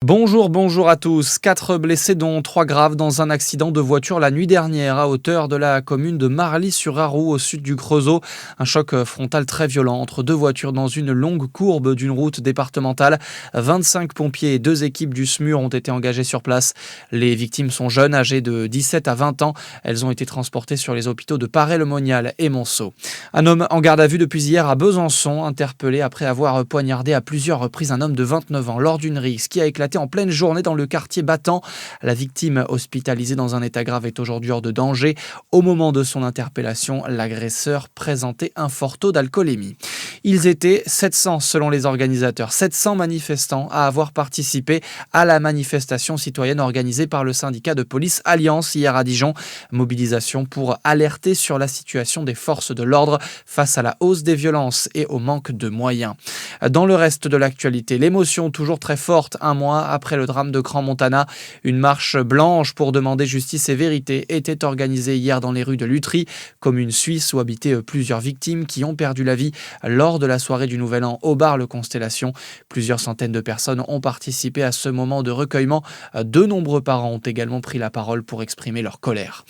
Bonjour à tous. 4 blessés dont 3 graves dans un accident de voiture la nuit dernière à hauteur de la commune de Marly-sur-Arroux au sud du Creusot. Un choc frontal très violent entre deux voitures dans une longue courbe d'une route départementale. 25 pompiers et 2 équipes du SMUR ont été engagés sur place. Les victimes sont jeunes, âgées de 17 à 20 ans. Elles ont été transportées sur les hôpitaux de Paray-le-Monial et Monceau. Un homme en garde à vue depuis hier à Besançon, interpellé après avoir poignardé à plusieurs reprises un homme de 29 ans lors d'une rixe qui a éclaté en pleine journée dans le quartier Battant. La victime, hospitalisée dans un état grave, est aujourd'hui hors de danger. Au moment de son interpellation, l'agresseur présentait un fort taux d'alcoolémie. Ils étaient 700 selon les organisateurs, 700 manifestants à avoir participé à la manifestation citoyenne organisée par le syndicat de police Alliance hier à Dijon. Mobilisation pour alerter sur la situation des forces de l'ordre face à la hausse des violences et au manque de moyens. Dans le reste de l'actualité, l'émotion toujours très forte un mois après le drame de Crans-Montana. Une marche blanche pour demander justice et vérité était organisée hier dans les rues de Lutry, commune suisse où habitaient plusieurs victimes qui ont perdu la vie lors de la soirée du Nouvel An au bar Le Constellation. Plusieurs centaines de personnes ont participé à ce moment de recueillement. De nombreux parents ont également pris la parole pour exprimer leur colère.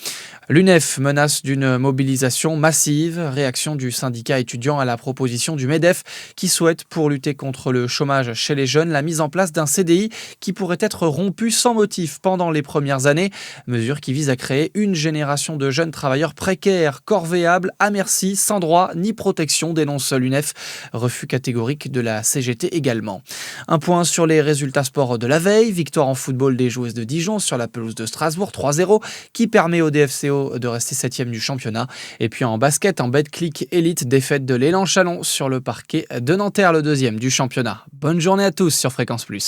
L'UNEF menace d'une mobilisation massive. Réaction du syndicat étudiant à la proposition du MEDEF qui souhaite, pour lutter contre le chômage chez les jeunes, la mise en place d'un CDI qui pourrait être rompu sans motif pendant les premières années. Mesure qui vise à créer une génération de jeunes travailleurs précaires, corvéables, à merci, sans droit ni protection, dénonce l'UNEF. Refus catégorique de la CGT également. Un point sur les résultats sport de la veille. Victoire en football des joueuses de Dijon sur la pelouse de Strasbourg 3-0 qui permet au DFCO de rester 7e du championnat. Et puis en basket, en Betclic Elite, défaite de l'Élan Chalon sur le parquet de Nanterre, le 2e du championnat. Bonne journée à tous sur Fréquence Plus.